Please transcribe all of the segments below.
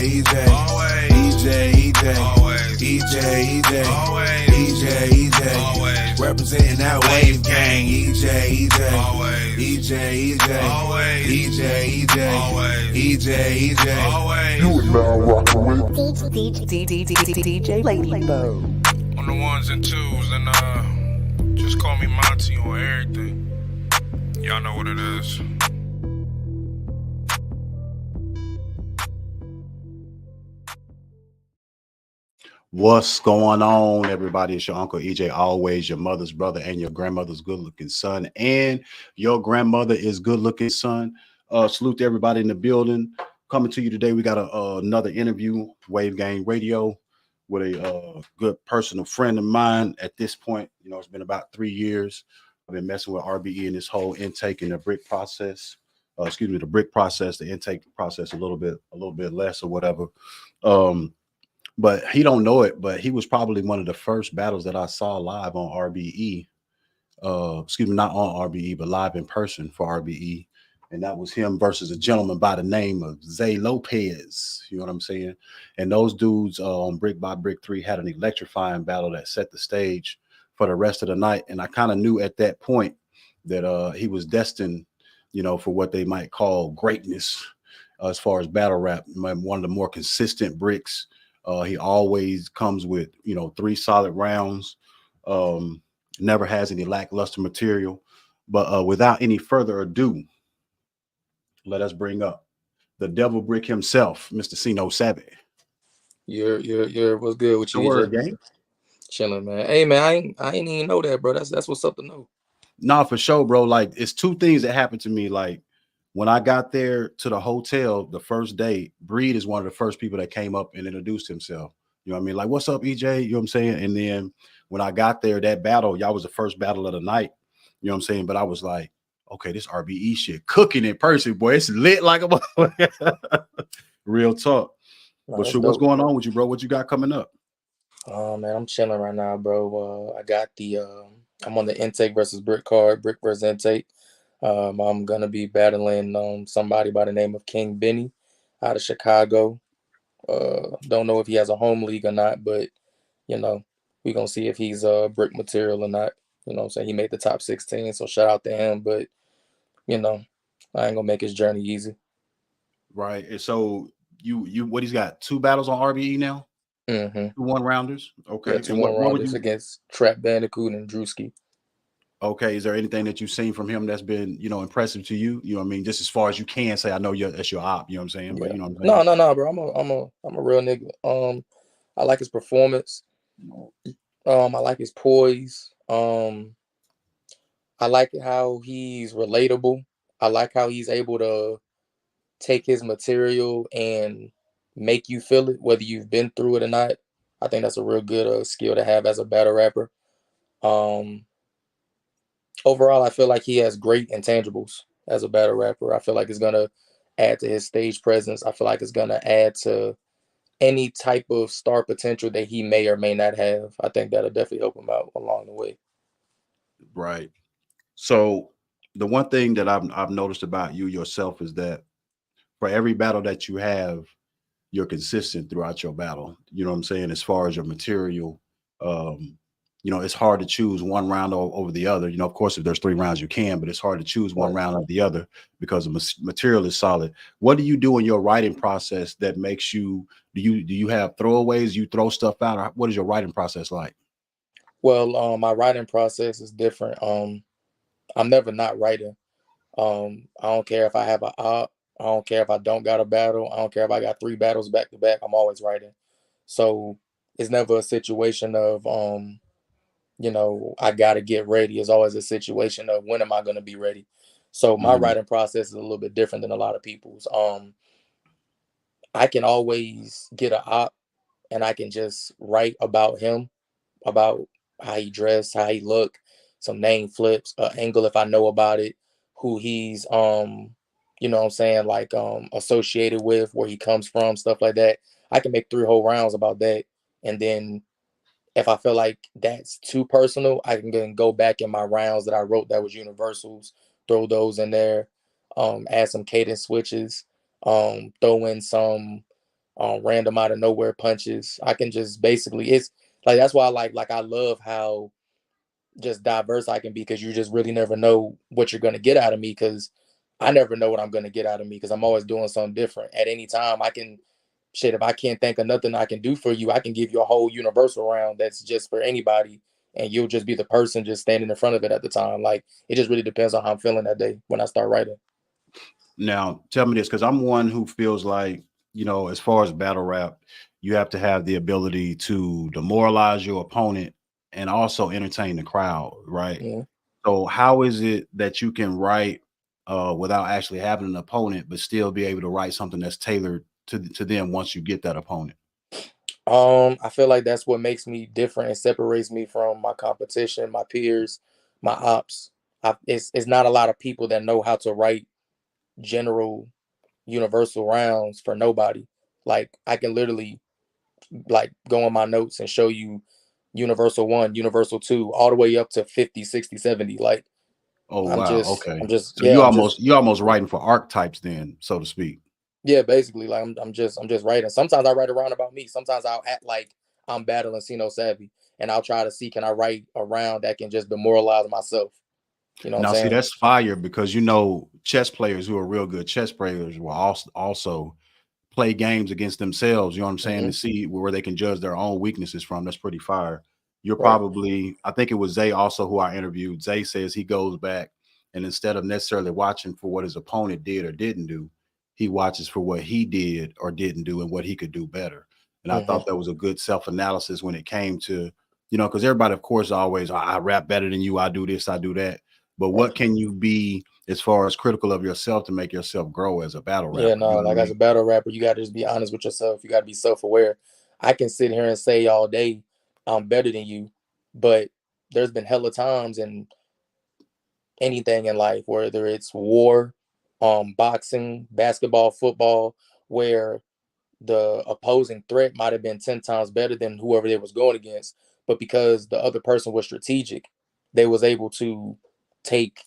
EJ, representing that wave gang. EJ, You are now rocking with DJ Ladybug. On the ones and twos, and just call me Monty on everything. Y'all know what it is. What's going on, everybody? It's your Uncle EJ, always your mother's brother and your grandmother's good-looking son, and your grandmother is good-looking son. Salute to everybody in the building. Coming to you today, we got another interview, Wavegang Radio, with a good personal friend of mine. At this point, you know, it's been about 3 years. I've been messing with RBE and this whole intake and the brick process. The brick process, the intake process, a little bit less or whatever. But he don't know it, but he was probably one of the first battles that I saw live on RBE. Not on RBE, but live in person for RBE. And that was him versus a gentleman by the name of Jay Lopez. You know what I'm saying? And those dudes on Brick by Brick 3 had an electrifying battle that set the stage for the rest of the night. And I kind of knew at that point that he was destined, you know, for what they might call greatness as far as battle rap. One of the more consistent bricks. He always comes with, you know, 3 solid rounds, never has any lackluster material. But without any further ado, let us bring up the devil brick himself, Mr. Cino Savvy. You're what's good with you? Word, gang. Chilling, man. Hey, man, I ain't even know that, bro. That's what's up to know. Nah, for sure, bro. Like, it's 2 things that happened to me. Like, when I got there to the hotel the first day, Breed is one of the first people that came up and introduced himself. You know what I mean? Like, what's up, EJ? You know what I'm saying? And then when I got there, that battle, y'all was the first battle of the night. You know what I'm saying? But I was like, okay, this RBE shit cooking in person, boy. It's lit like a real talk. No, but sure, what's going on with you, bro? What you got coming up? Oh, man, I'm chilling right now, bro. I got I'm on the intake versus brick card, brick versus intake. I'm gonna be battling somebody by the name of King Benny out of Chicago. Don't know if he has a home league or not, but you know, we're gonna see if he's brick material or not. You know what I'm saying? He made the top 16, so shout out to him, but you know, I ain't gonna make his journey easy. Right. And so you what, he's got 2 battles on RBE now? Mm-hmm. 2 1-rounders. Okay. Yeah, 2 and what 1-rounders would you against Trap Bandicoot and Drewski. Okay, is there anything that you've seen from him that's been, you know, impressive to you? You know what I mean? Just as far as you can say, I know that's your op, you know what I'm saying? Yeah. But you know what I'm saying? No, bro. I'm a real nigga. I like his performance. I like his poise. I like how he's relatable. I like how he's able to take his material and make you feel it, whether you've been through it or not. I think that's a real good skill to have as a battle rapper. Overall, I feel like he has great intangibles as a battle rapper. I feel like it's going to add to his stage presence. I feel like it's going to add to any type of star potential that he may or may not have. I think that'll definitely help him out along the way. Right. So the one thing that I've noticed about you yourself is that for every battle that you have, you're consistent throughout your battle. You know what I'm saying? As far as your material, you know, it's hard to choose one round over the other. You know, of course, if there's 3 rounds, you can, but it's hard to choose one round over the other because the material is solid. What do you do in your writing process that makes you, do you have throwaways? You throw stuff out, or what is your writing process like? Well, my writing process is different. I'm never not writing. I don't care if I have a op. I don't care if I don't got a battle. I don't care if I got 3 battles back to back. I'm always writing. So it's never a situation of you know, I gotta get ready. It's always a situation of when am I gonna be ready. So my writing process is a little bit different than a lot of people's. I can always get a op and I can just write about him, about how he dressed, how he look, some name flips, angle if I know about it, who he's you know what I'm saying, like associated with, where he comes from, stuff like that. I can make 3 whole rounds about that. And then if I feel like that's too personal, I can then go back in my rounds that I wrote that was universals, throw those in there, add some cadence switches, throw in some random out of nowhere punches. I can just basically, it's like, that's why I love how just diverse I can be, because you just really never know what you're going to get out of me, because I never know what I'm going to get out of me, because I'm always doing something different. At any time, I can, shit, if I can't think of nothing I can do for you, I can give you a whole universal round that's just for anybody, and you'll just be the person just standing in front of it at the time. Like, it just really depends on how I'm feeling that day when I start writing. Now, tell me this, because I'm one who feels like, as far as battle rap, you have to have the ability to demoralize your opponent and also entertain the crowd, right? Yeah. So how is it that you can write without actually having an opponent, but still be able to write something that's tailored to them once you get that opponent? I feel like that's what makes me different and separates me from my competition, my peers, my ops. It's not a lot of people that know how to write general universal rounds for nobody. Like, I can literally like go on my notes and show you universal 1, universal 2, all the way up to 50, 60, 70. Like, Oh I'm wow, just, okay. I'm just, So yeah, you I'm just, almost writing for archetypes then, so to speak. yeah, basically, like, I'm just writing. Sometimes I write a round about me. Sometimes I'll act like I'm battling Cino Savvy, and I'll try to see, can I write a round that can just demoralize myself? You know what I'm Now, see, saying? that's fire, because chess players who are real good chess players will also play games against themselves, you know what I'm saying, to Hmm. see where they can judge their own weaknesses from. That's pretty fire. You're Right. probably, I think it was Zay also who I interviewed. Zay says he goes back and instead of necessarily watching for what his opponent did or didn't do, he watches for what he did or didn't do and what he could do better. And I Hmm. thought that was a good self-analysis when it came to, because everybody, of course, always, I rap better than you, I do this, I do that. But Right. what can you be as far as critical of yourself to make yourself grow as a battle Yeah, rapper? You no, know what like, I as a mean? battle rapper, you got to just be honest with yourself. You got to be self-aware. I can sit here and say all day I'm better than you, but there's been hella times in anything in life, whether it's war, boxing, basketball, football, where the opposing threat might have been 10 times better than whoever they was going against, but because the other person was strategic, they was able to take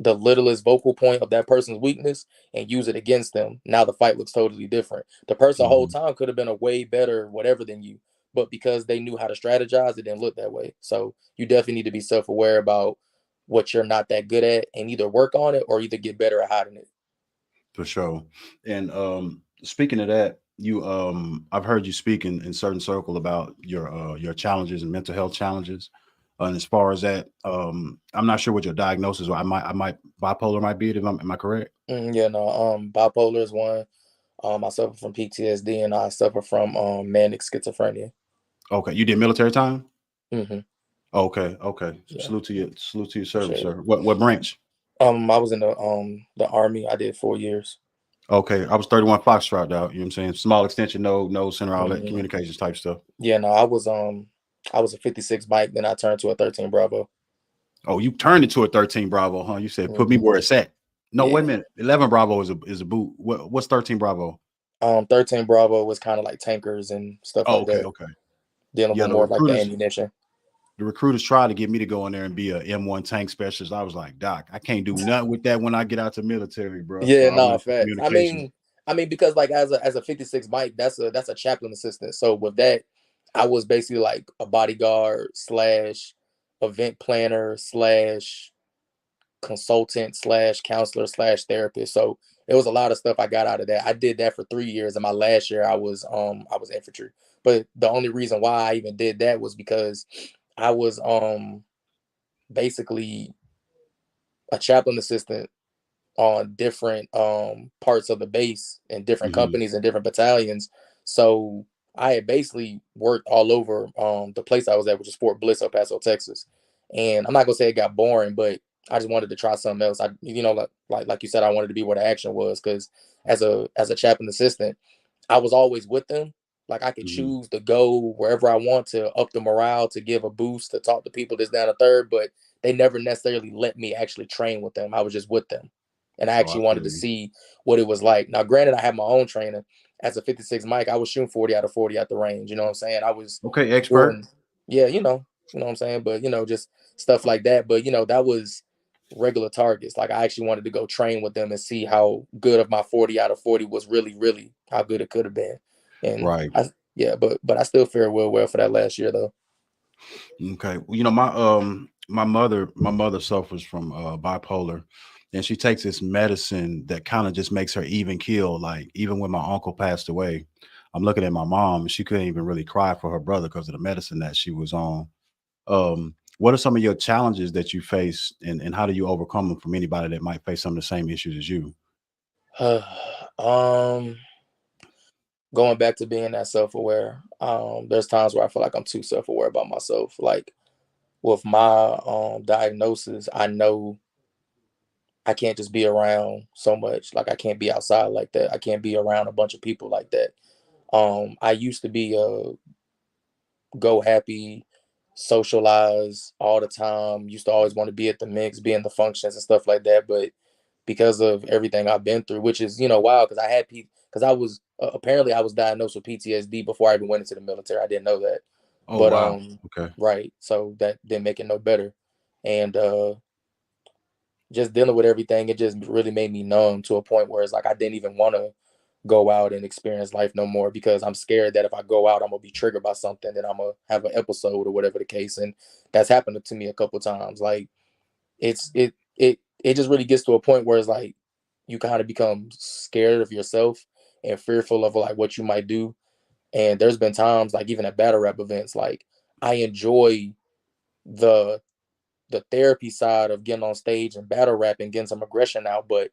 the littlest vocal point of that person's weakness and use it against them. Now the fight looks totally different. The person the whole Mhm. time could have been a way better whatever than you, but because they knew how to strategize, it didn't look that way. So you definitely need to be self-aware about what you're not that good at, and either work on it or either get better at hiding it. For sure. And speaking of that, I've heard you speak in certain circle about your challenges and mental health challenges. And as far as that, I'm not sure what your diagnosis was. I might bipolar might be it. Am I correct? Yeah, no, bipolar is one. I suffer from PTSD, and I suffer from manic schizophrenia. Okay, you did military time. Hmm. Okay, okay. Yeah, Salute to your service, appreciate it. sir. What branch? I was in the army. I did 4 years. Okay, I was 31 Foxtrot out. You know what I'm saying? Small extension, no center, all that Hmm. communications type stuff. Yeah, no, I was a 56 Mike, then I turned to a 13 Bravo. Oh, you turned it to a 13 Bravo, huh? You said put me Hmm. where it's at. No, wait a Yeah. minute. 11 Bravo is a boot. What's 13 Bravo? 13 Bravo was kind of like tankers and stuff Oh, like okay, that, okay. dealing Yeah, with more of like the ammunition. the recruiters tried to get me to go in there and be a M1 tank specialist. I was like, Doc, I can't do nothing with that when I get out to military, bro. So Yeah, I no, went to facts. communications. I mean, because like as a 56 Mike, that's a chaplain assistant. So with that, I was basically like a bodyguard slash event planner slash consultant slash counselor slash therapist. So it was a lot of stuff I got out of that. I did that for 3 years, and my last year I was infantry. But the only reason why I even did that was because I was basically a chaplain assistant on different parts of the base and different Mhm. companies and different battalions. So I had basically worked all over the place I was at, which is Fort Bliss, El Paso, Texas. And I'm not gonna say it got boring, but I just wanted to try something else. Like you said, I wanted to be where the action was, because as a chaplain assistant, I was always with them. Like, I could Mhm. choose to go wherever I want to up the morale, to give a boost, to talk to people this, down, a third, but they never necessarily let me actually train with them. I was just with them. And I Oh, I actually wanted feel to you. see what it was like. Now, granted, I had my own trainer. As a 56 Mike, I was shooting 40 out of 40 at the range. You know what I'm saying? I was Okay, expert. doing, yeah, you know what I'm saying? But, just stuff like that. But, that was regular targets. Like, I actually wanted to go train with them and see how good of my 40 out of 40 was really, really how good it could have been. And Right. but I still fared well for that last year though. Okay. Well, my mother suffers from bipolar, and she takes this medicine that kind of just makes her even keel. Like even when my uncle passed away, I'm looking at my mom, and she couldn't even really cry for her brother because of the medicine that she was on. What are some of your challenges that you face, and how do you overcome them from anybody that might face some of the same issues as you? um, Going back to being that self-aware. There's times where I feel like I'm too self-aware about myself. Like with my diagnosis, I know I can't just be around so much. Like I can't be outside like that. I can't be around a bunch of people like that. I used to be go happy, socialize all the time. Used to always want to be at the mix, be in the functions and stuff like that. But because of everything I've been through, which is wild, because because I was apparently I was diagnosed with PTSD before I even went into the military. I didn't know that, Oh but wow. Okay. right. So that didn't make it no better, and just dealing with everything, it just really made me numb to a point where it's like I didn't even want to go out and experience life no more because I'm scared that if I go out, I'm gonna be triggered by something, then I'm gonna have an episode or whatever the case. And that's happened to me a couple times. Like it just really gets to a point where it's like you kind of become scared of yourself and fearful of like what you might do. And there's been times like even at battle rap events, like I enjoy the therapy side of getting on stage and battle rap and getting some aggression out, but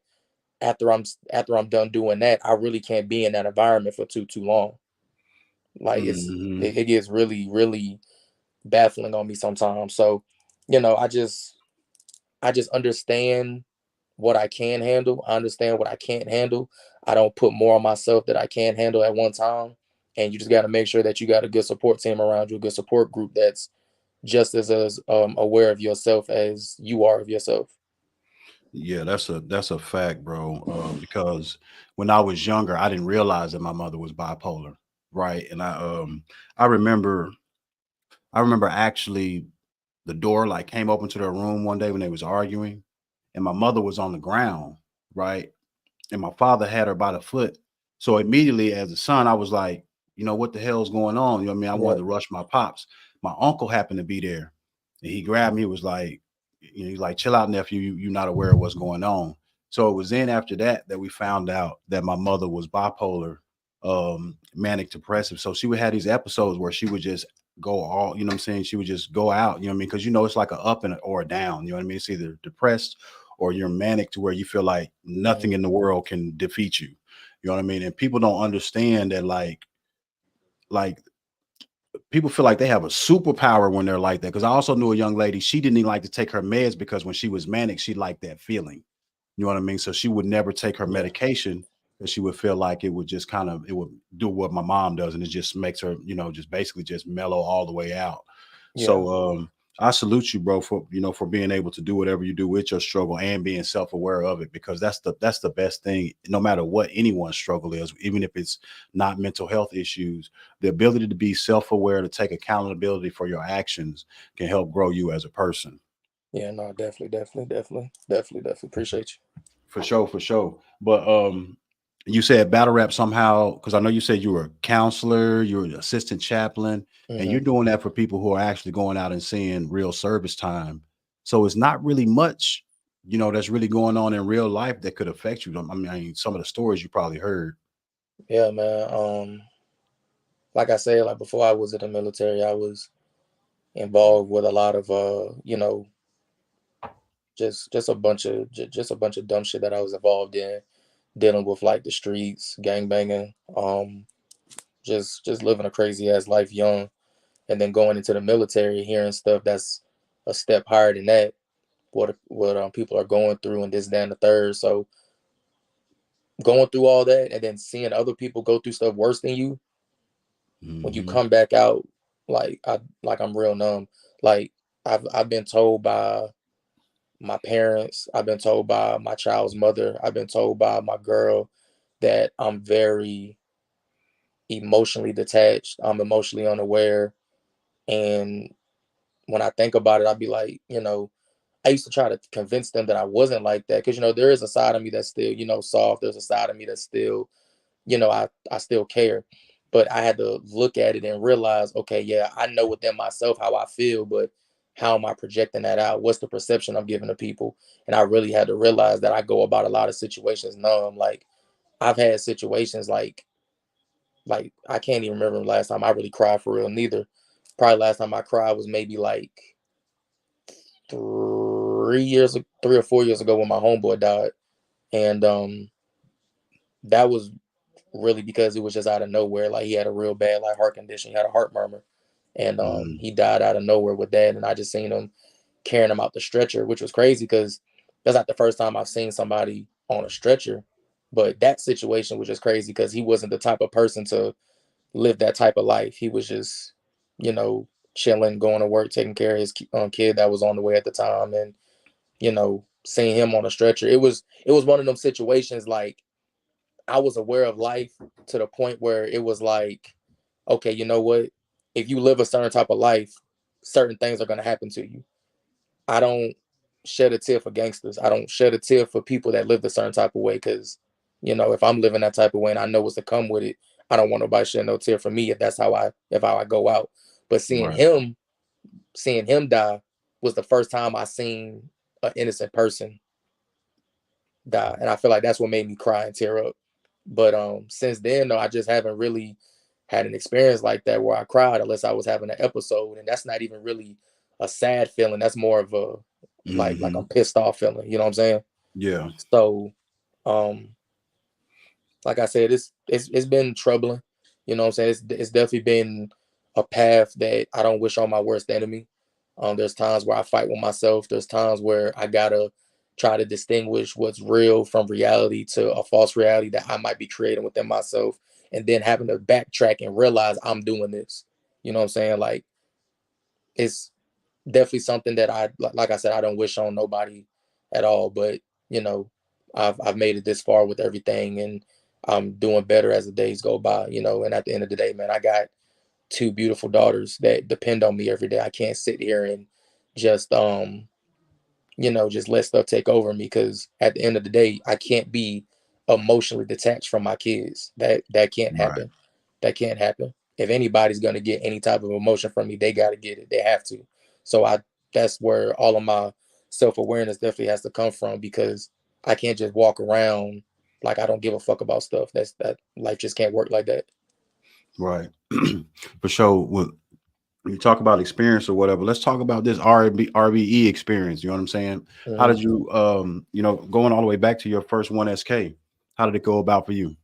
after I'm done doing that, I really can't be in that environment for too long. Like Hmm. it gets really baffling on me sometimes. So, you know, I just understand what I can handle. I understand what I can't handle. I don't put more on myself that I can't handle at one time. And you just got to make sure that you got a good support team around you, a good support group that's just as aware of yourself as you are of yourself. Yeah, that's a fact, bro. Because when I was younger, I didn't realize that my mother was bipolar, right? And I remember I remember actually the door like came open to their room one day when they was arguing, and my mother was on the ground, right? And my father had her by the foot. So immediately as a son, I was like, what the hell's going on? You know what I mean? I wanted Yeah, to rush my pops. My uncle happened to be there, and he grabbed me, was like, he's like, chill out, nephew. You're not aware of what's going on. So it was then after that we found out that my mother was bipolar, manic depressive. So she would have these episodes where she would just go all, you know what I'm saying? She would just go out, you know what I mean? Because it's like a up and or a down, you know what I mean? It's either depressed or you're manic to where you feel like nothing mhm, in the world can defeat you. You know what I mean? And people don't understand that like people feel like they have a superpower when they're like that. Because I also knew a young lady, she didn't even like to take her meds because when she was manic, she liked that feeling. You know what I mean? So she would never take her yeah, medication because she would feel like it would do what my mom does, and it just makes her, just basically just mellow all the way out. yeah, So I salute you, bro, for for being able to do whatever you do with your struggle and being self-aware of it, because that's the best thing, no matter what anyone's struggle is, even if it's not mental health issues. The ability to be self-aware, to take accountability for your actions, can help grow you as a person. yeah. No, definitely. Appreciate For sure, for sure. But you said battle rap somehow, because I know you said you were a counselor, you were an assistant chaplain, you. and you're doing that for people who are actually going out and seeing real service time. So it's not really much, that's really going on in real life that could affect you. I mean, some of the stories you probably heard. Yeah, man. Like I said, like before I was in the military, I was involved with a lot of just just a bunch of dumb shit that I was involved in, dealing with like the streets, gang banging, just living a crazy ass life young, and then going into the military, hearing stuff that's a step higher than that, what people are going through and this, that, and the third. So going through all that and then seeing other people go through stuff worse than you, when you Hmm. come back out, I'm real numb. Like I've been told by my parents, I've been told by my child's mother, I've been told by my girl that I'm very emotionally detached. I'm emotionally unaware. And when I think about it, I'd be like, I used to try to convince them that I wasn't like that. Cause there is a side of me that's still, soft. There's a side of me that's still, I still care. but I had to look at it and realize, okay, yeah, I know within myself how I feel, but how am I projecting that out? What's the perception I'm giving to people? And I really had to realize that I go about a lot of situations numb. Like I've had situations like I can't even remember the last time I really cried for real neither. Probably last time I cried was maybe like 3 or 4 years ago when my homeboy died. And that was really because it was just out of nowhere. Like he had a real bad like heart condition. He had a heart murmur. And he died out of nowhere with that. And I just seen him carrying him out the stretcher, which was crazy because that's not the first time I've seen somebody on a stretcher. But that situation was just crazy because he wasn't the type of person to live that type of life. He was just, chilling, going to work, taking care of his kid that was on the way at the time. And, seeing him on a stretcher, it was one of them situations like I was aware of life to the point where it was like, okay, you know what? If you live a certain type of life, certain things are going to happen to you. I don't shed a tear for gangsters. I don't shed a tear for people that live a certain type of way because, if I'm living that type of way and I know what's to come with it, I don't want nobody shedding no tear for me if that's how I go out. But seeing him die was the first time I seen an innocent person die. And I feel like that's what made me cry and tear up. But since then, though, I just haven't really had an experience like that where I cried unless I was having an episode. And that's not even really a sad feeling. That's more of a like I'm pissed off feeling. You know what I'm saying? Yeah. So like I said, it's been troubling. You know what I'm saying? It's definitely been a path that I don't wish on my worst enemy. There's times where I fight with myself. There's times where I gotta try to distinguish what's real from reality to a false reality that I might be creating within myself, and then having to backtrack and realize I'm doing this. You know what I'm saying? Like it's definitely something that like I said, I don't wish on nobody at all. But I've made it this far with everything, and I'm doing better as the days go by. And at the end of the day, man, I got two beautiful daughters that depend on me every day. I can't sit here and just just let stuff take over me because at the end of the day, I can't be emotionally detached from my kids. That can't happen. That can't happen. If anybody's gonna get any type of emotion from me, they gotta get it. They have to. So that's where all of my self-awareness definitely has to come from because I can't just walk around like I don't give a fuck about stuff. That life just can't work like that. Right. For sure. When you talk about experience or whatever, let's talk about this RBE experience. You know what I'm saying? How did you, going all the way back to your first 1SK, how did it go about for you?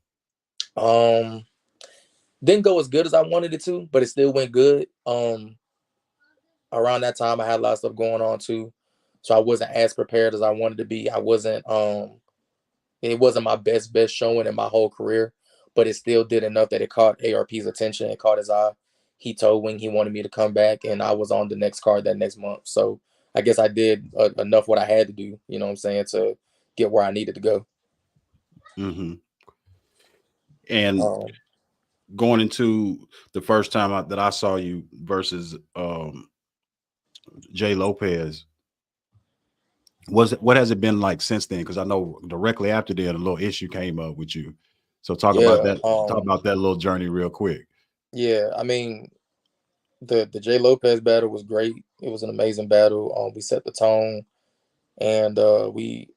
Didn't go as good as I wanted it to, but it still went good. Around that time, I had a lot of stuff going on too, so I wasn't as prepared as I wanted to be. I wasn't. It wasn't my best showing in my whole career, but it still did enough that it caught ARP's attention. It caught his eye. He told Wing he wanted me to come back, and I was on the next card that next month. So I guess I did enough what I had to do. You know what I'm saying, to get where I needed to go. And going into the first time that I saw you versus Jay Lopez, what has it been like since then? Because I know directly after that, a little issue came up with you. So talk about that. Talk about that little journey real quick. Yeah, I mean, the Jay Lopez battle was great. It was an amazing battle. We set the tone, and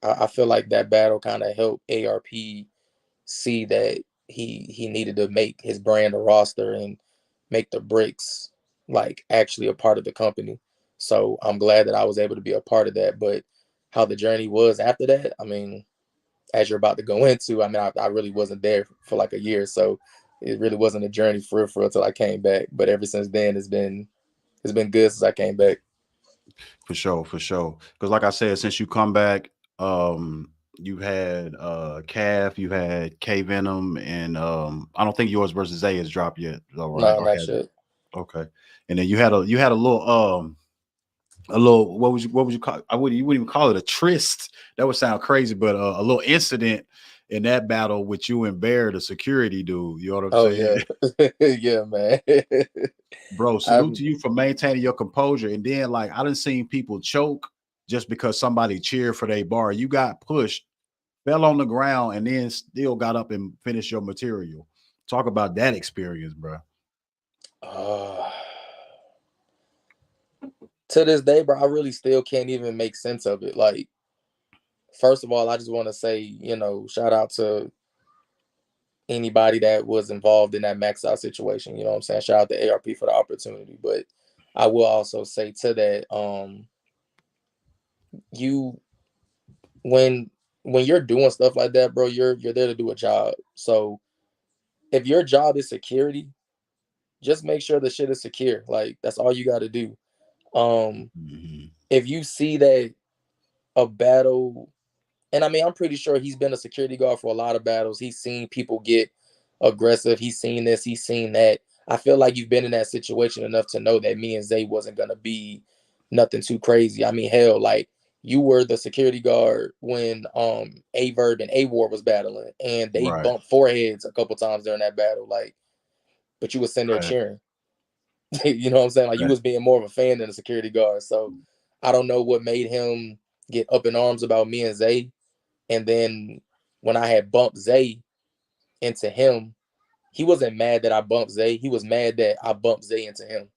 I feel like that battle kind of helped ARP see that he needed to make his brand a roster and make the bricks like actually a part of the company. So I'm glad that I was able to be a part of that. But how the journey was after that, I mean, as you're about to go into, I mean, I really wasn't there for like a year, so it really wasn't a journey for real until I came back. But ever since then, it's been good since I came back. For sure. Because like I said, since you come back, you've had Calf, you had K Venom, and I don't think yours versus Zay has dropped yet. All right. No, not shit. Okay. And then you had a little what would you call it? You wouldn't even call it a tryst. That would sound crazy, but a little incident in that battle with you and Bear, the security dude. You know what I'm saying? Yeah. Yeah, man. Bro, salute to you for maintaining your composure. And then, like, I done seen people choke just because somebody cheered for their bar. You got pushed, fell on the ground, and then still got up and finished your material. Talk about that experience, bro. To this day, bro, I really still can't even make sense of it. Like, first of all, I just want to say, you know, shout out to anybody that was involved in that max out situation. You know what I'm saying? Shout out to ARP for the opportunity. But I will also say to that, you when you're doing stuff like that, bro, you're there to do a job. So if your job is security, just make sure the shit is secure. Like, that's all you got to do. If you see that a battle, and I mean, I'm pretty sure he's been a security guard for a lot of battles. He's seen people get aggressive. He's seen this. He's seen that. I feel like you've been in that situation enough to know that me and Zay wasn't gonna be nothing too crazy. I mean, hell, like, you were the security guard when Averb and A-War was battling, and they Right. bumped foreheads a couple times during that battle. Like, but you was sitting there Right. cheering. You know what I'm saying? Like, you Right. was being more of a fan than a security guard. So I don't know what made him get up in arms about me and Zay. And then when I had bumped Zay into him, he wasn't mad that I bumped Zay. He was mad that I bumped Zay into him.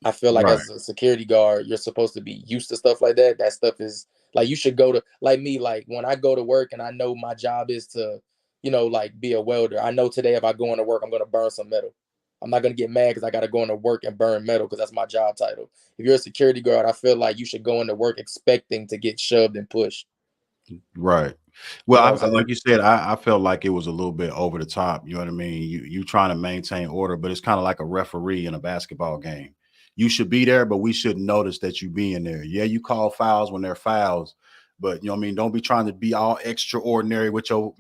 I feel like Right. as a security guard, you're supposed to be used to stuff like that. That stuff is like, you should go to, like me, like when I go to work and I know my job is to, you know, like be a welder. I know today if I go into work, I'm going to burn some metal. I'm not going to get mad because I got to go into work and burn metal because that's my job title. If you're a security guard, I feel like you should go into work expecting to get shoved and pushed. Right. You Well, know what I'm like saying? you said, I felt like it was a little bit over the top. You know what I mean? You trying to maintain order, but it's kind of like a referee in a basketball game. You should be there, but we shouldn't notice that you being there. Yeah, you call fouls when they're fouls, but you know what I mean. Don't be trying to be all extraordinary with your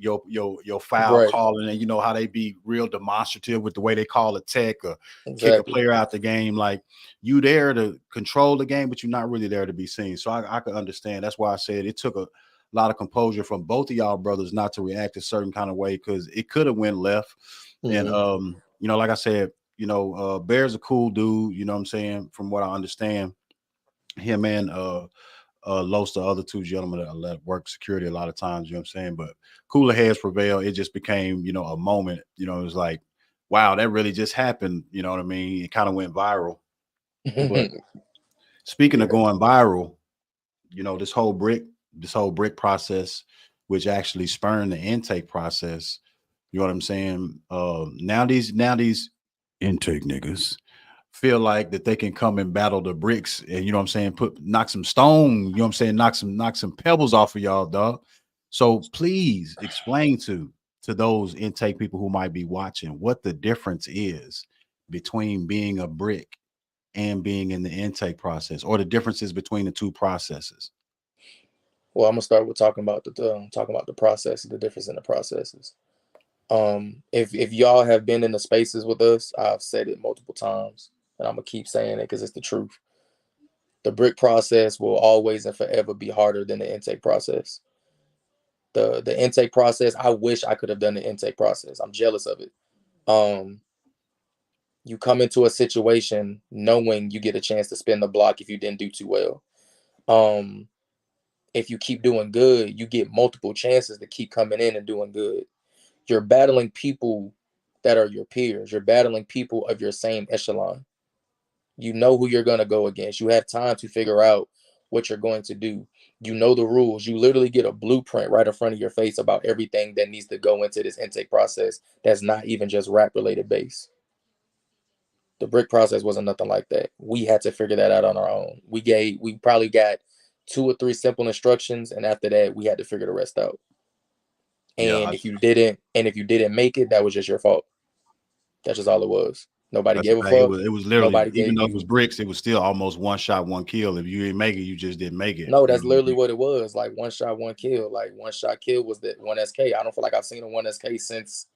foul Right. calling, and you know how they be real demonstrative with the way they call a tech or kick a Exactly. player out the game. Like, you there to control the game, but you're not really there to be seen. So I could understand. That's why I said it took a lot of composure from both of y'all brothers not to react a certain kind of way, because it could have went left. And you know, like I said, you know, Bear's a cool dude, you know what I'm saying, from what I understand. Him and Los, the other two gentlemen that work security a lot of times, you know what I'm saying, but cooler heads prevail. It just became, you know, a moment. You know, it was like, wow, that really just happened. You know what I mean? It kind of went viral. But speaking of going viral, you know, this whole brick process, which actually spurned the intake process. You know what I'm saying? Now these intake niggas feel like that they can come and battle the bricks, and you know what I'm saying, knock some stone, you know what I'm saying, knock some pebbles off of y'all, dog. So please explain to those intake people who might be watching what the difference is between being a brick and being in the intake process, or the differences between the two processes. Well, I'm gonna start with talking about the process, the difference in the processes. If y'all have been in the spaces with us, I've said it multiple times, and I'm gonna keep saying it because it's the truth. The brick process will always and forever be harder than the intake process. The intake process, I wish I could have done the intake process. I'm jealous of it. You come into a situation knowing you get a chance to spin the block if you didn't do too well. If you keep doing good, you get multiple chances to keep coming in and doing good. You're battling people that are your peers. You're battling people of your same echelon. You know who you're going to go against. You have time to figure out what you're going to do. You know the rules. You literally get a blueprint right in front of your face about everything that needs to go into this intake process that's not even just rap related base. The brick process wasn't nothing like that. We had to figure that out on our own. We probably got 2 or 3 simple instructions, and after that we had to figure the rest out. Yeah, And if you didn't make it, that was just your fault. That's just all it was. Nobody that's a gave a fact. fuck. It was literally, Nobody even gave though it was you. bricks, it was still almost one shot, one kill. If you didn't make it, you just didn't make it. No, You that's know what I literally mean? what it was. Like, one shot, one kill. Like, one shot kill was that one SK. I don't feel like I've seen a one SK since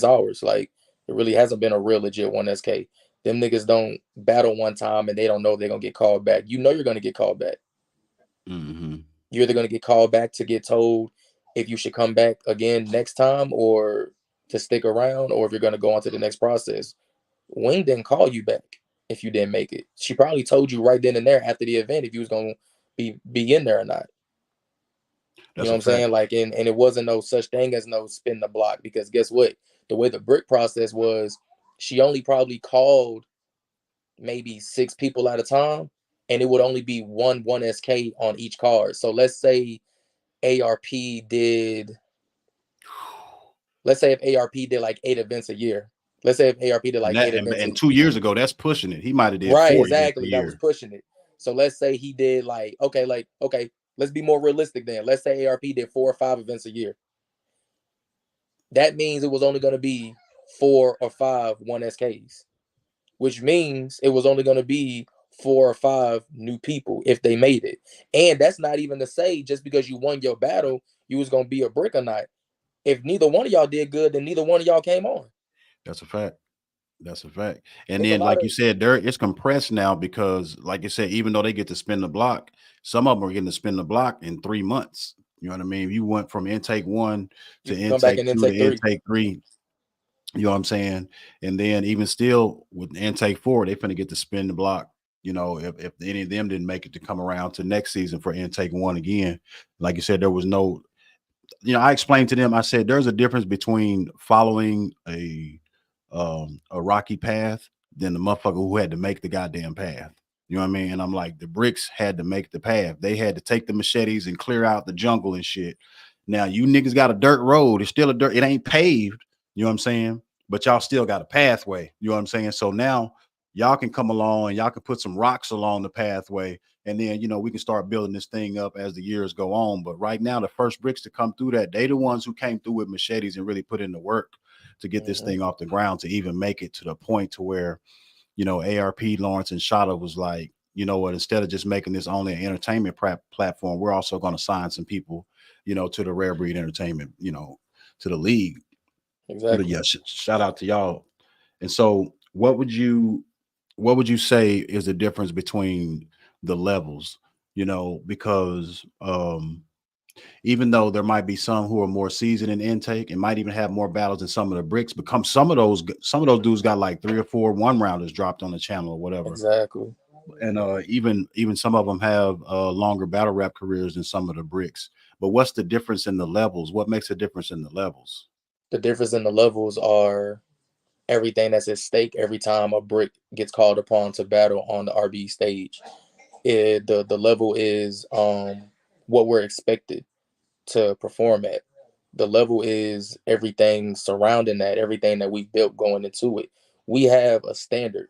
ours. Like, it really hasn't been a real legit one SK. Them niggas don't battle one time and they don't know if they're gonna get called back. You know you're gonna get called back. You're either gonna get called back to get told if you should come back again next time or to stick around, or if you're gonna go on to the next process. Wing didn't call you back if you didn't make it. She probably told you right then and there after the event if you was gonna be in there or not. You That's know what a I'm fact. saying? Like, and it wasn't no such thing as no spin the block, because guess what? The way the brick process was, she only probably called maybe 6 people at a time, and it would only be one 1SK on each card. So let's say ARP did, let's say if ARP did like 8 events a year. Let's say if ARP did like 8 events and 2 years ago, that's pushing it. He might have did right, 4 events a exactly. That was year. pushing it. So let's say he did like, okay, let's be more realistic then. Let's say ARP did 4 or 5 events a year. That means it was only going to be 4 or 5 1SKs, which means it was only going to be 4 or 5 new people if they made it. And that's not even to say just because you won your battle, you was going to be a brick or not. If neither one of y'all did good, then neither one of y'all came on. That's a fact. That's a fact. And It's then, like you said, it's compressed now because, like you said, even though they get to spin the block, some of them are getting to spin the block in 3 months. You know what I mean? You went from intake 1 to intake 2 to intake 3. You know what I'm saying? And then even still with intake 4, they finna get to spin the block. You know, if any of them didn't make it to come around to next season for intake 1 again, like you said, there was no. I explained to them. I said there's a difference between following a rocky path than the motherfucker who had to make the goddamn path. You know what I mean? And I'm like, the bricks had to make the path. They had to take the machetes and clear out the jungle and shit. Now you niggas got a dirt road. It's still a dirt. It ain't paved. You know what I'm saying? But y'all still got a pathway. You know what I'm saying? So now y'all can come along and y'all can put some rocks along the pathway. And then, we can start building this thing up as the years go on. But right now, the first bricks to come through that, they the ones who came through with machetes and really put in the work to get this thing off the ground, to even make it to the point to where, ARP, Lawrence, and Shada was like, you know what, instead of just making this only an entertainment platform, we're also going to sign some people, to the Rare Breed Entertainment, to the league. Exactly. But yeah, shout out to y'all. And so what would you say is the difference between the levels, because even though there might be some who are more seasoned in intake and might even have more battles than some of the bricks, become some of those dudes got like 3 or 4 1-rounders dropped on the channel or whatever. Exactly. And even some of them have longer battle rap careers than some of the bricks. But what's the difference in the levels? What makes a difference in the levels? The difference in the levels are everything that's at stake every time a brick gets called upon to battle on the RB stage. The level is what we're expected to perform at. The level is everything surrounding that, everything that we built going into it. We have a standard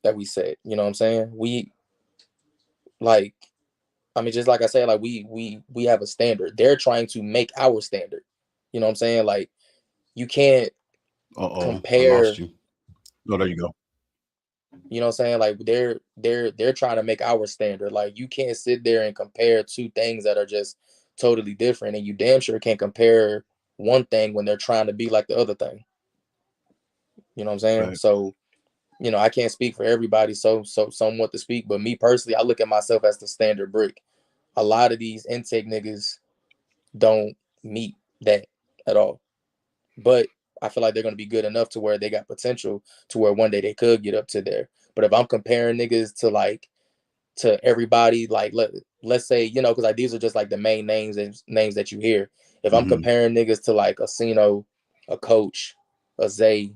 that we set. You know what I'm saying? Just like I said, like we have a standard. They're trying to make our standard. You know what I'm saying? Like you can't compare. I lost you. Oh, there you go. You know what I'm saying? Like they're trying to make our standard. Like you can't sit there and compare 2 things that are just totally different, and you damn sure can't compare one thing when they're trying to be like the other thing. You know what I'm saying? Right. So, I can't speak for everybody, so somewhat to speak, but me personally, I look at myself as the standard brick. A lot of these intake niggas don't meet that at all. But I feel like they're going to be good enough to where they got potential to where one day they could get up to there. But if I'm comparing niggas to everybody, like let's say, because like these are just like the main names that you hear. If I'm comparing niggas to like a Cino, a Coach, a Zay,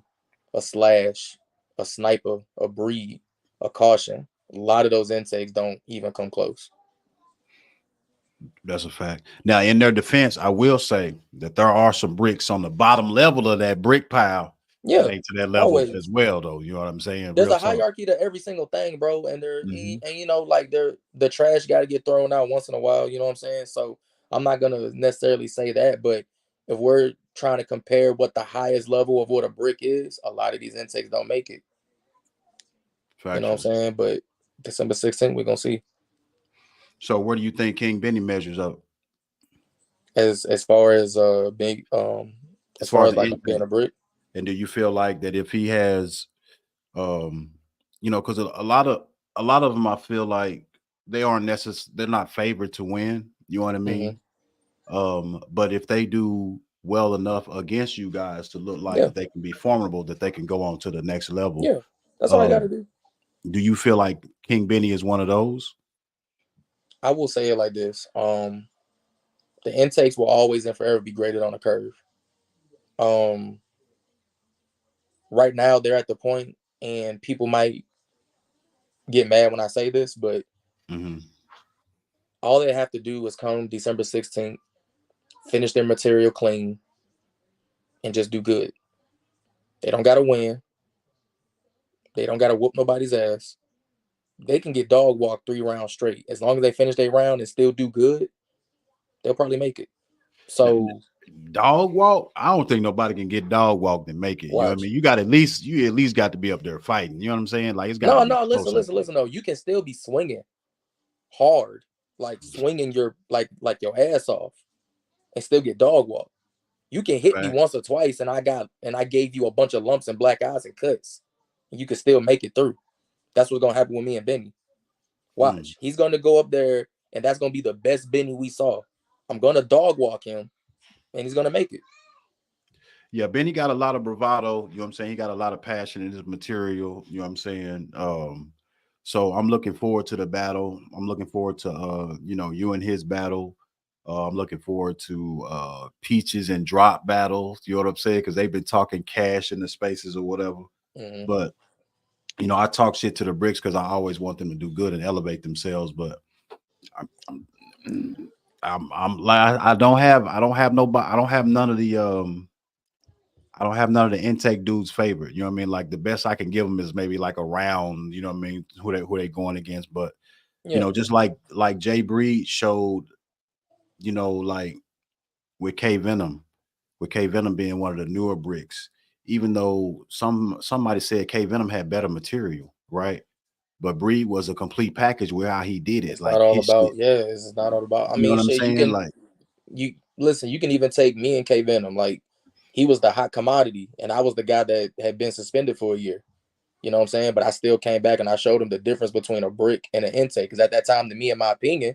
a Slash, a Sniper, a Breed, a Caution, a lot of those intakes don't even come close. That's a fact. Now, in their defense, I will say that there are some bricks on the bottom level of that brick pile. Yeah, that ain't to that level always. As well, though. You know what I'm saying? There's Real a hierarchy to every single thing, bro. And Mm-hmm. the trash got to get thrown out once in a while. You know what I'm saying? So I'm not gonna necessarily say that, but if we're trying to compare what the highest level of what a brick is, a lot of these intakes don't make it. Factual. You know what I'm saying? But December 16th, we're gonna see. So where do you think King Benny measures up? As far as big as far as like being a brick. And do you feel like that if he has because a lot of them, I feel like they aren't they're not favored to win. You know what I mean? But if they do well enough against you guys to look like they can be formidable, that they can go on to the next level. Yeah, that's all I gotta do. Do you feel like King Benny is one of those? I will say it like this. The intakes will always and forever be graded on a curve. right now they're at the point, and people might get mad when I say this, but all they have to do is come December 16th, finish their material clean, and just do good. They don't got to win. They don't got to whoop nobody's ass. They can get dog walked 3 rounds straight. As long as they finish their round and still do good, they'll probably make it. So dog walk, I don't think nobody can get dog walked and make it. You know what I mean? You at least got to be up there fighting. You know what I'm saying? Like it's got no. Listen. No, you can still be swinging hard, like swinging your like your ass off, and still get dog walked. You can hit me once or twice, and I gave you a bunch of lumps and black eyes and cuts, and you can still make it through. That's what's gonna happen with me and Benny. Watch, he's gonna go up there, and that's gonna be the best Benny we saw. I'm gonna dog walk him, and he's gonna make it. Yeah, Benny got a lot of bravado. You know what I'm saying? He got a lot of passion in his material. You know what I'm saying? So I'm looking forward to the battle. I'm looking forward to you and his battle. I'm looking forward to Peaches and Drop battles. You know what I'm saying? Because they've been talking cash in the spaces or whatever. But I talk shit to the Bricks because I always want them to do good and elevate themselves. But I don't have none of the intake dudes' favorite. You know what I mean? Like the best I can give them is maybe like a round. You know what I mean? Who they going against? But just like Jay Breed showed. Like with Venom being one of the newer Bricks, even though somebody said Venom had better material, right? But Breed was a complete package with how he did it. It's like not all about, it's not all about. I mean, what I'm saying? You can even take me and Venom. Like he was the hot commodity, and I was the guy that had been suspended for a year. You know what I'm saying? But I still came back and I showed him the difference between a brick and an intake. Because at that time, to me, in my opinion,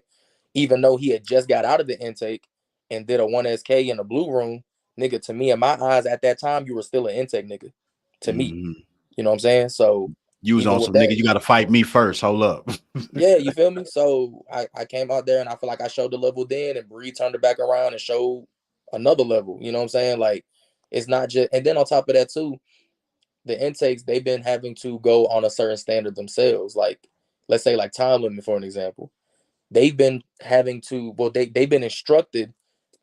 even though he had just got out of the intake and did a 1SK in the blue room, nigga, to me, in my eyes, at that time, you were still an intake nigga. To me. You know what I'm saying? So you was on some nigga, you got to fight me first. Hold up. Yeah, you feel me? So I came out there and I feel like I showed the level then, and Bree turned it back around and showed another level. You know what I'm saying? Like, it's not just, and then on top of that too, the intakes, they've been having to go on a certain standard themselves. Like, let's say like time limit, for an example. They've been having to, they've been instructed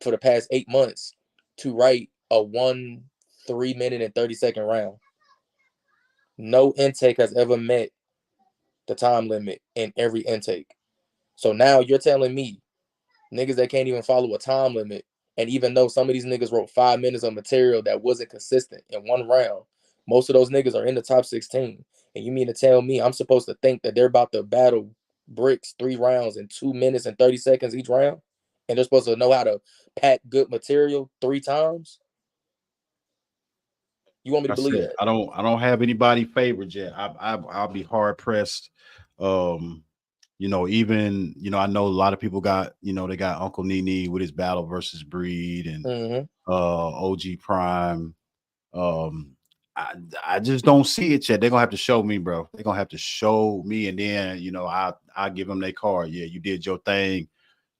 for the past 8 months to write a 3 minute and 30-second round. No intake has ever met the time limit in every intake. So now you're telling me niggas that can't even follow a time limit, and even though some of these niggas wrote 5 minutes of material that wasn't consistent in one round, most of those niggas are in the top 16. And you mean to tell me I'm supposed to think that they're about to battle Bricks 3 rounds in 2 minutes and 30 seconds each round, and they're supposed to know how to pack good material 3 times? You want me to believe that? I don't have anybody favored yet. I'll be hard pressed. Even I know a lot of people got they got Uncle Nene with his battle versus Breed and OG Prime. I just don't see it yet. They're gonna have to show me, bro. They're gonna have to show me, and then I give them their card. Yeah, you did your thing.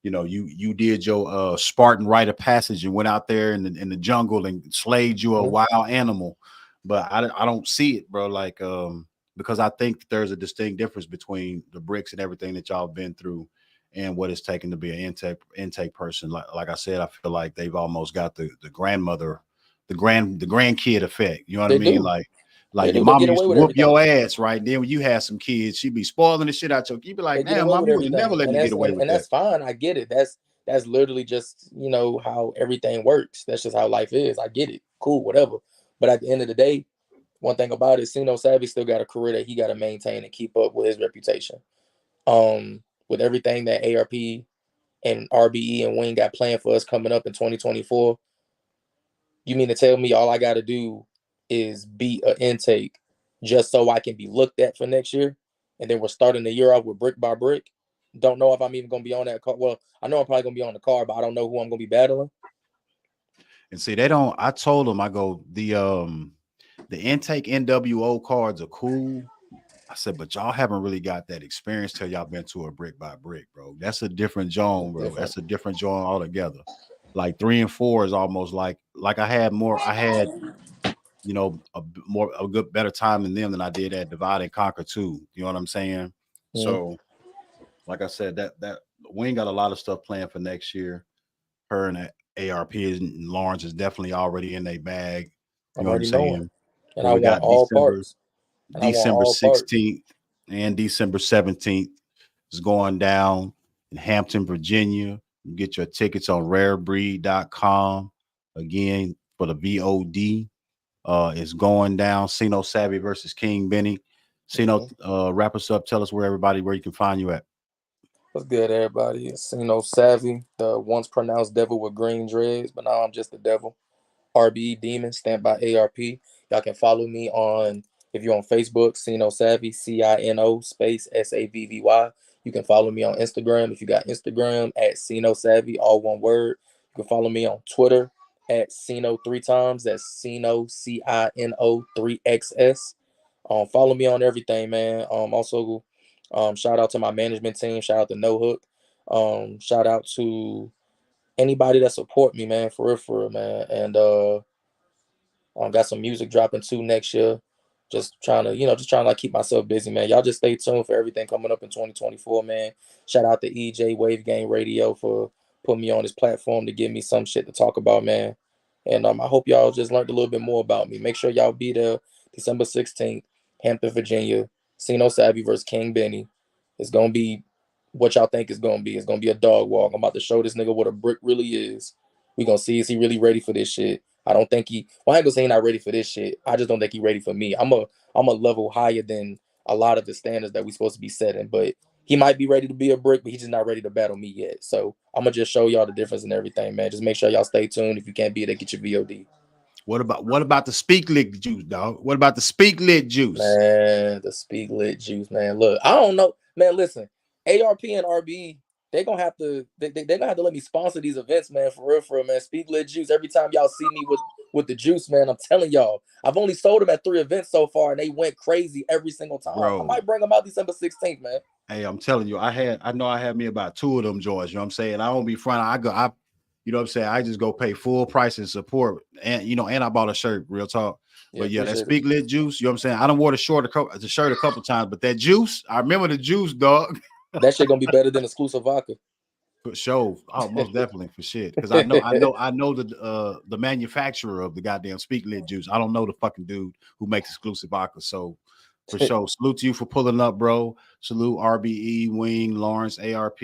You did your Spartan rite of passage and went out there in the jungle and slayed you a wild animal. But I don't see it, bro. Like because I think there's a distinct difference between the Bricks and everything that y'all been through and what it's taken to be an intake person. Like I said, I feel like they've almost got the grandmother, the grandkid effect. You know what I mean? Like your mama used to whoop your ass, right? Then when you had some kids, she'd be spoiling the shit out you. You'd be like, damn, mom, you would never let me get away with that. And that's fine. I get it. That's literally just, how everything works. That's just how life is. I get it. Cool, whatever. But at the end of the day, one thing about it, Cino Savvy still got a career that he got to maintain and keep up with his reputation. With everything that ARP and RBE and Wayne got planned for us coming up in 2024, you mean to tell me all I got to do is beat an intake just so I can be looked at for next year? And then we're starting the year off with brick by brick. Don't know if I'm even going to be on that card. Well, I know I'm probably going to be on the card, but I don't know who I'm going to be battling. And see, I told them, I go, the intake NWO cards are cool. I said, but y'all haven't really got that experience till y'all been to a brick by brick, bro. That's a different zone, bro. That's a different zone altogether. Like 3 and 4 is almost like I had you know, better time than them than I did at Divide and Conquer too. You know what I'm saying? Mhm. So, like I said, that we ain't got a lot of stuff planned for next year. Her and ARP and Lawrence is definitely already in their bag. You know what I'm saying? And But I we got want all parts. December 16th and December 17th is going down in Hampton, Virginia. You get your tickets on rarebreed.com. Again, for the VOD. It's going down. Cino Savvy versus King Benny. Cino, wrap us up. Tell us where you can find you at. What's good, everybody? It's Cino Savvy, the once pronounced devil with green dreads, but now I'm just the devil. RBE Demon, stand by ARP. Y'all can follow me on, if you're on Facebook, Cino Savvy, CINO space SAVVY. You can follow me on Instagram if you got Instagram at Cino Savvy, all one word. You can follow me on Twitter at Cino 3 times. That's Cino CINO 3XS. Follow me on everything, man. Also, shout out to my management team. Shout out to No Hook. Shout out to anybody that support me, man, for real, man. And got some music dropping too next year. Just trying to like keep myself busy, man. Y'all just stay tuned for everything coming up in 2024, man. Shout out to EJ Wavegang Radio for putting me on this platform to give me some shit to talk about, man. And I hope y'all just learned a little bit more about me. Make sure y'all be there December 16th, Hampton, Virginia. Cino Savvy versus King Benny. It's gonna be what y'all think it's gonna be. It's gonna be a dog walk. I'm about to show this nigga what a brick really is. We gonna see, is he really ready for this shit? I don't think I ain't gonna say he not ready for this shit. I just don't think he ready for me. I'm a level higher than a lot of the standards that we supposed to be setting, but he might be ready to be a brick, but he's just not ready to battle me yet. So I'm gonna just show y'all the difference and everything, man. Just make sure y'all stay tuned. If you can't be there, get your VOD. What about the Speak Lit juice, dog? What about the Speak Lit juice? Man, the Speak Lit juice, man. Look, I don't know. Man, listen, ARP and RBE, they're gonna have to let me sponsor these events, man, for real, man. Speak Lit juice. Every time y'all see me with the juice, man, I'm telling y'all, I've only sold them at 3 events so far, and they went crazy every single time. Bro, I might bring them out December 16th, man. Hey, I'm telling you, I know I have me about 2 of them joints. You know what I'm saying? I don't be front. You know what I'm saying? I just go pay full price and support. And and I bought a shirt, real talk. But yeah, that Speak Lit juice, you know what I'm saying? I done wore the shirt a couple times, but that juice, I remember the juice, dog. That shit gonna be better than exclusive vodka. For sure. Oh, most definitely for shit. Because I know the manufacturer of the goddamn Speak Lit juice. I don't know the fucking dude who makes exclusive vodka. So for sure, salute to you for pulling up, bro. Salute RBE, Wing, Lawrence, ARP,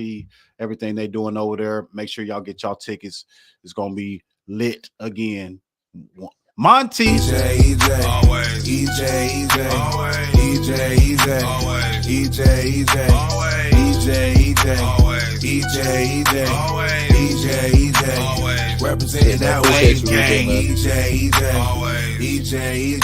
everything they doing over there. Make sure y'all get y'all tickets. It's gonna be lit again. Monty, EJ, Always. EJ, Always. EJ, Always. EJ, Always. EJ, Always. EJ, Always. EJ, Always. representing that Appreciate wave you, gang. EJ, EJ, Always. EJ,